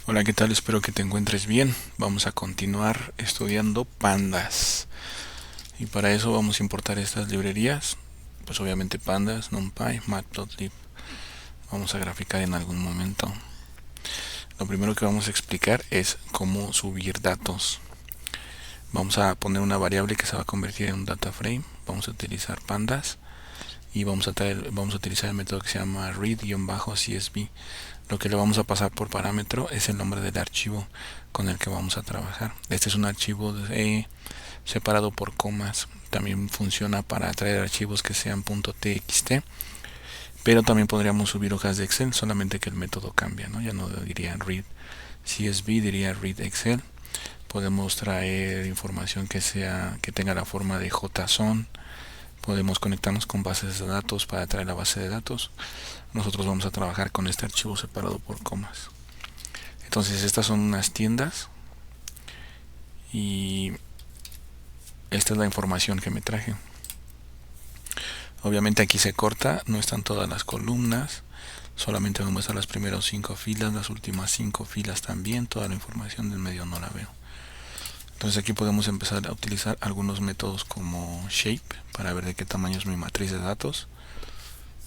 Hola, ¿qué tal? Espero que te encuentres bien. Vamos a continuar estudiando pandas. Y para eso vamos a importar estas librerías. Pues obviamente pandas, numpy, matplotlib. Vamos a graficar en algún momento. Lo primero que vamos a explicar es cómo subir datos. Vamos a poner una variable que se va a convertir en un data frame. Vamos a utilizar pandas y vamos a utilizar el método que se llama read-csv. Lo que le vamos a pasar por parámetro es el nombre del archivo con el que vamos a trabajar. Este es un archivo separado por comas. También funciona para traer archivos que sean .txt, pero también podríamos subir hojas de Excel, solamente que el método cambia, ¿no? Ya no diría read CSV, diría read Excel. Podemos traer información que tenga la forma de JSON. Podemos conectarnos con bases de datos para traer la base de datos. Nosotros vamos a trabajar con este archivo separado por comas. Entonces estas son unas tiendas y esta es la información que me traje. Obviamente aquí se corta, no están todas las columnas, solamente me muestra las primeras 5 filas, las últimas 5 filas también, toda la información del medio no la veo. Entonces aquí podemos empezar a utilizar algunos métodos como shape para ver de qué tamaño es mi matriz de datos.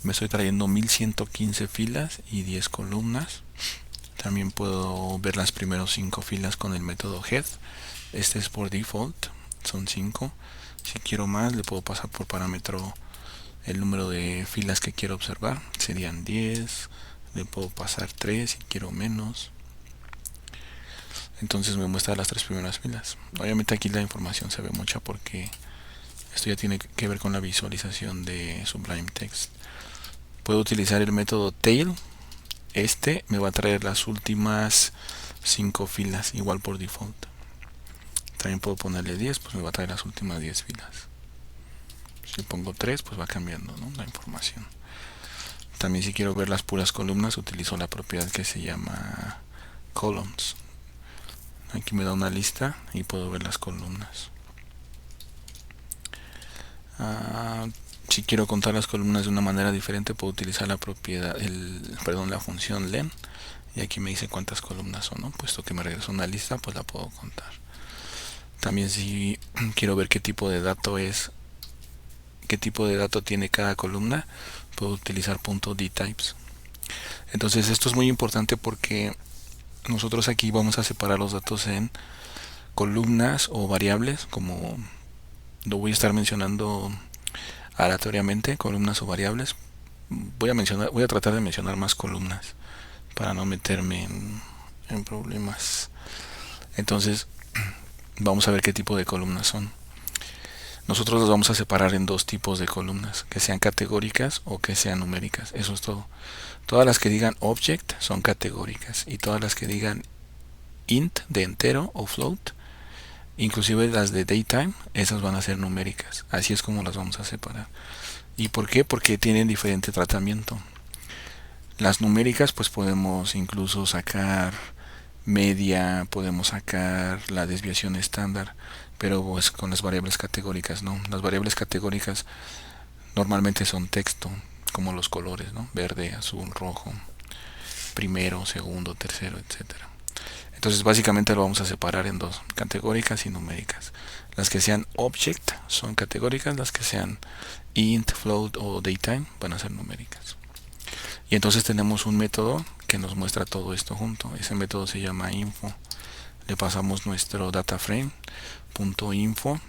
Me estoy trayendo 1115 filas y 10 columnas. También puedo ver las primeras 5 filas con el método head. Este es por default, son 5. Si quiero más, le puedo pasar por parámetro el número de filas que quiero observar. Serían 10. Le puedo pasar 3 si quiero menos. Entonces me muestra las 3 primeras filas. Obviamente aquí la información se ve mucha porque esto ya tiene que ver con la visualización de Sublime Text. Puedo utilizar el método tail. Este me va a traer las últimas 5 filas, igual por default. También puedo ponerle 10, pues me va a traer las últimas 10 filas. Si pongo 3, pues va cambiando, ¿no?, la información. También si quiero ver las puras columnas, utilizo la propiedad que se llama columns. Aquí me da una lista y puedo ver las columnas. Si quiero contar las columnas de una manera diferente, puedo utilizar la propiedad, la función len, y aquí me dice cuántas columnas son, ¿no? Puesto que me regresa una lista, pues la puedo contar. También si quiero ver qué tipo de dato tiene cada columna, puedo utilizar .dtypes. Entonces esto es muy importante porque nosotros aquí vamos a separar los datos en columnas o variables, como lo voy a estar mencionando aleatoriamente, columnas o variables. Voy a tratar de mencionar más columnas para no meterme en problemas. Entonces vamos a ver qué tipo de columnas son. Nosotros las vamos a separar en dos tipos de columnas, que sean categóricas o que sean numéricas. Eso es todo. Todas las que digan object son categóricas y todas las que digan int de entero o float, inclusive las de datetime, esas van a ser numéricas. Así es como las vamos a separar. ¿Y por qué? Porque tienen diferente tratamiento. Las numéricas, pues podemos incluso sacar media, podemos sacar la desviación estándar, pero pues con las variables categóricas no. Las variables categóricas normalmente son texto, como los colores, ¿no? Verde, azul, rojo, primero, segundo, tercero, etcétera. Entonces básicamente lo vamos a separar en dos, categóricas y numéricas. Las que sean object son categóricas, las que sean int, float o datetime van a ser numéricas. Y entonces tenemos un método que nos muestra todo esto junto. Ese método se llama info. Le pasamos nuestro data frame .info.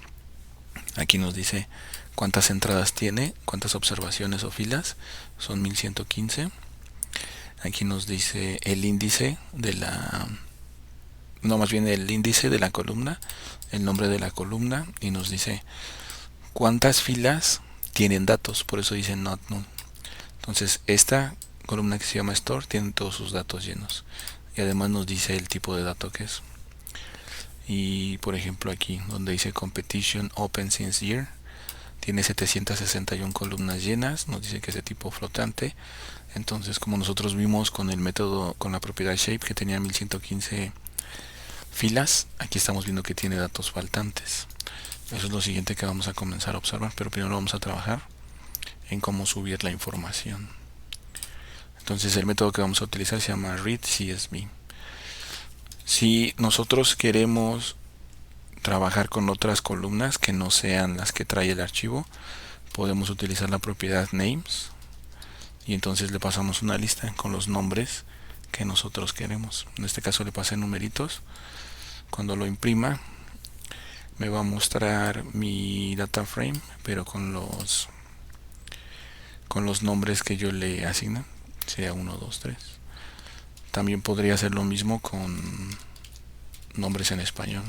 Aquí nos dice cuántas entradas tiene, cuántas observaciones o filas. Son 1115. Aquí nos dice el índice de la... No, más bien el índice de la columna, el nombre de la columna, y nos dice cuántas filas tienen datos. Por eso dice not null. Entonces esta columna que se llama store tiene todos sus datos llenos. Y además nos dice el tipo de dato que es. Y por ejemplo aquí donde dice competition open since year, tiene 761 columnas llenas, nos dice que es de tipo flotante. Entonces, como nosotros vimos con el método, con la propiedad shape que tenía 1115 filas, aquí estamos viendo que tiene datos faltantes. Eso es lo siguiente que vamos a comenzar a observar, pero primero vamos a trabajar en cómo subir la información. Entonces el método que vamos a utilizar se llama read CSV. Si nosotros queremos trabajar con otras columnas que no sean las que trae el archivo, podemos utilizar la propiedad names y entonces le pasamos una lista con los nombres que nosotros queremos. En este caso le pasé numeritos. Cuando lo imprima me va a mostrar mi data frame, pero con los nombres que yo le asigno. Sería 1, 2, 3. También podría hacer lo mismo con nombres en español.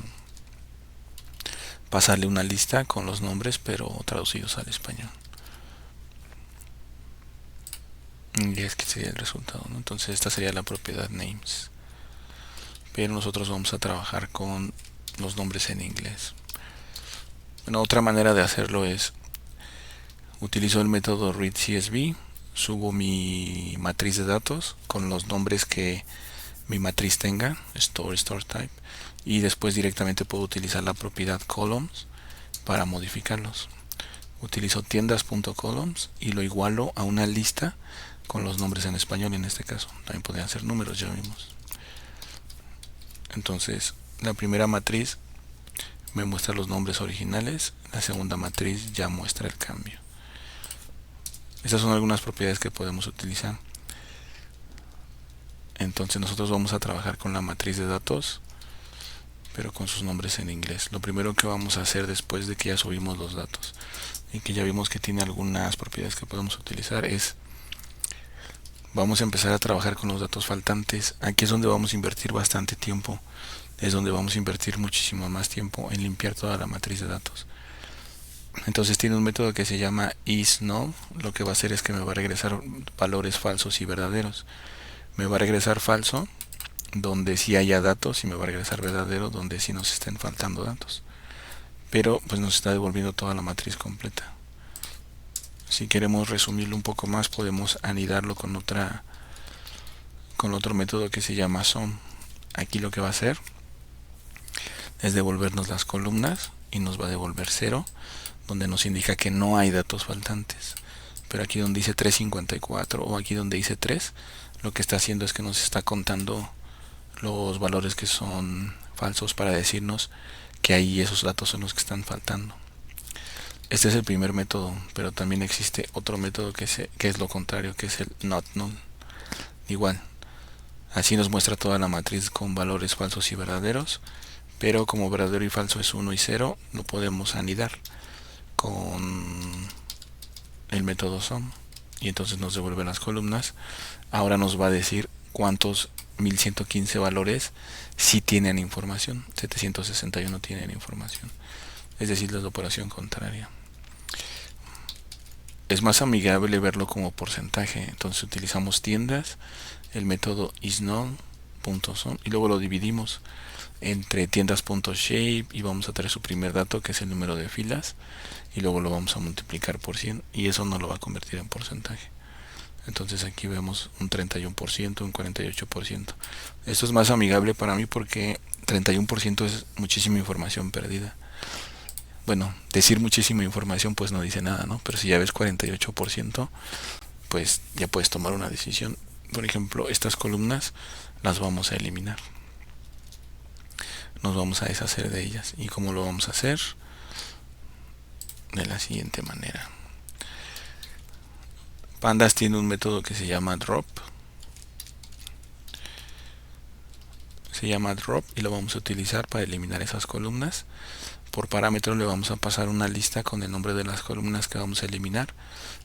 Pasarle una lista con los nombres, pero traducidos al español. Y es que sería el resultado, ¿no? Entonces esta sería la propiedad names. Pero nosotros vamos a trabajar con los nombres en inglés. Bueno, otra manera de hacerlo es utilizo el método readCSV, subo mi matriz de datos con los nombres que mi matriz tenga, store type, y después directamente puedo utilizar la propiedad columns para modificarlos. Utilizo tiendas.columns y lo igualo a una lista con los nombres en español. En este caso también podrían ser números, ya vimos. Entonces la primera matriz me muestra los nombres originales, la segunda matriz ya muestra el cambio. Estas son algunas propiedades que podemos utilizar. Entonces nosotros vamos a trabajar con la matriz de datos, pero con sus nombres en inglés. Lo primero que vamos a hacer después de que ya subimos los datos y que ya vimos que tiene algunas propiedades que podemos utilizar es vamos a empezar a trabajar con los datos faltantes. Aquí es donde vamos a invertir bastante tiempo. Es donde vamos a invertir muchísimo más tiempo en limpiar toda la matriz de datos. Entonces tiene un método que se llama isNull. Lo que va a hacer es que me va a regresar valores falsos y verdaderos. Me va a regresar falso donde sí haya datos y me va a regresar verdadero donde sí nos estén faltando datos. Pero pues nos está devolviendo toda la matriz completa. Si queremos resumirlo un poco más, podemos anidarlo con otro método que se llama sum. Aquí lo que va a hacer es devolvernos las columnas y nos va a devolver 0, donde nos indica que no hay datos faltantes. Pero aquí donde dice 354 o aquí donde dice 3, lo que está haciendo es que nos está contando los valores que son falsos para decirnos que ahí esos datos son los que están faltando. Este es el primer método, pero también existe otro método que es lo contrario, que es el not null. Igual, así nos muestra toda la matriz con valores falsos y verdaderos, pero como verdadero y falso es 1 y 0, lo podemos anidar con el método sum y entonces nos devuelve las columnas. Ahora nos va a decir cuántos 1115 valores sí tienen información, 761 tienen información, es decir, la operación contraria. Es más amigable verlo como porcentaje. Entonces utilizamos tiendas, el método isNull.sum y luego lo dividimos entre tiendas.shape y vamos a traer su primer dato que es el número de filas y luego lo vamos a multiplicar por 100 y eso nos lo va a convertir en porcentaje. Entonces aquí vemos un 31%, un 48%. Esto es más amigable para mí porque 31% es muchísima información perdida. Bueno, decir muchísima información pues no dice nada, ¿no? Pero si ya ves 48%, pues ya puedes tomar una decisión. Por ejemplo, estas columnas las vamos a eliminar. Nos vamos a deshacer de ellas. ¿Y cómo lo vamos a hacer? De la siguiente manera. Pandas tiene un método que se llama drop. Se llama drop y lo vamos a utilizar para eliminar esas columnas. Por parámetro le vamos a pasar una lista con el nombre de las columnas que vamos a eliminar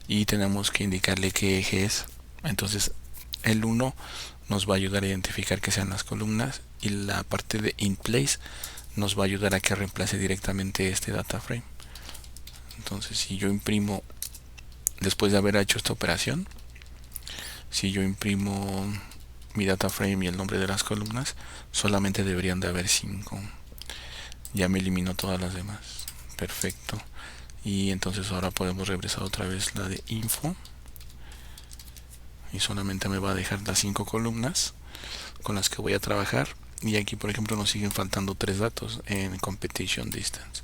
y tenemos que indicarle qué eje es. Entonces el 1 nos va a ayudar a identificar que sean las columnas y la parte de inPlace nos va a ayudar a que reemplace directamente este data frame. Entonces si yo imprimo, después de haber hecho esta operación, si yo imprimo mi data frame y el nombre de las columnas, solamente deberían de haber 5. Ya me eliminó todas las demás. Perfecto. Y entonces ahora podemos regresar otra vez la de info y solamente me va a dejar las 5 columnas con las que voy a trabajar. Y aquí por ejemplo nos siguen faltando 3 datos en competition distance.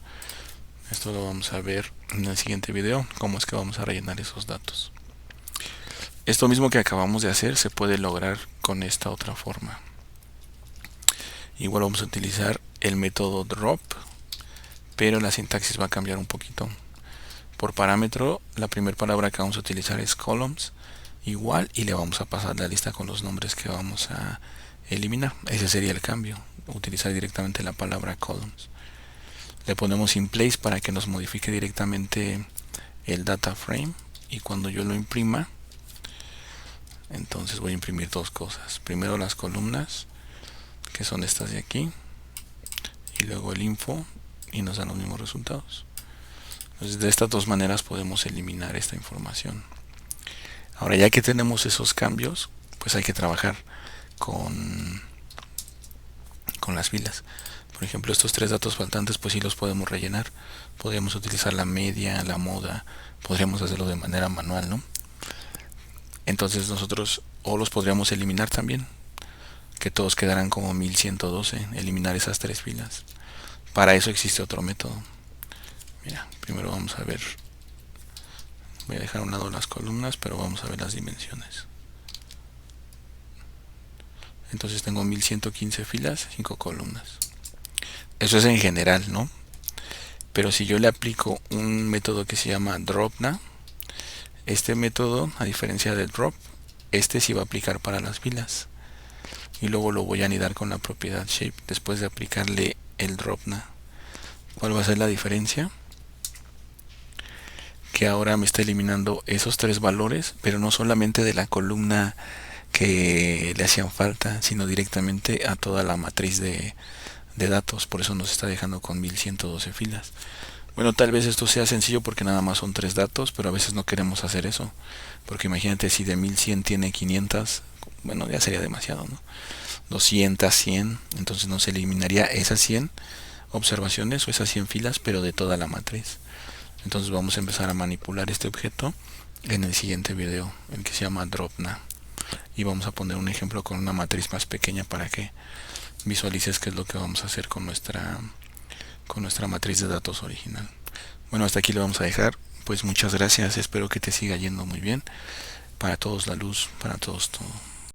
Esto lo vamos a ver en el siguiente video, cómo es que vamos a rellenar esos datos. Esto mismo que acabamos de hacer se puede lograr con esta otra forma. Igual vamos a utilizar el método drop, pero la sintaxis va a cambiar un poquito. Por parámetro, la primera palabra que vamos a utilizar es columns, igual, y le vamos a pasar la lista con los nombres que vamos a eliminar. Ese sería el cambio, utilizar directamente la palabra columns. Le ponemos in place para que nos modifique directamente el data frame, y cuando yo lo imprima, entonces voy a imprimir dos cosas. Primero las columnas, que son estas de aquí, y luego el info, y nos dan los mismos resultados. Entonces, de estas dos maneras podemos eliminar esta información. Ahora, ya que tenemos esos cambios, pues hay que trabajar con las filas. Por ejemplo, estos tres datos faltantes, pues sí los podemos rellenar. Podríamos utilizar la media, la moda, podríamos hacerlo de manera manual, ¿no? Entonces nosotros o los podríamos eliminar también, que todos quedarán como 1112, eliminar esas tres filas. Para eso existe otro método. Mira, primero vamos a ver, voy a dejar a un lado las columnas, pero vamos a ver las dimensiones. Entonces tengo 1115 filas, 5 columnas. Eso es en general, ¿no? Pero si yo le aplico un método que se llama dropna, este método, a diferencia del drop, este sí va a aplicar para las filas. Y luego lo voy a anidar con la propiedad shape después de aplicarle el dropna. ¿Cuál va a ser la diferencia? Que ahora me está eliminando esos tres valores, pero no solamente de la columna que le hacían falta, sino directamente a toda la matriz de datos. Por eso nos está dejando con 1112 filas. Bueno, tal vez esto sea sencillo porque nada más son tres datos, pero a veces no queremos hacer eso. Porque imagínate si de 1100 tiene 500, bueno, ya sería demasiado, ¿no? 200, 100, entonces nos eliminaría esas 100 observaciones o esas 100 filas, pero de toda la matriz. Entonces vamos a empezar a manipular este objeto en el siguiente video, el que se llama dropna. Y vamos a poner un ejemplo con una matriz más pequeña para que visualices qué es lo que vamos a hacer con nuestra matriz de datos original. Bueno, hasta aquí lo vamos a dejar. Pues muchas gracias, espero que te siga yendo muy bien. Para todos la luz, para todos todo.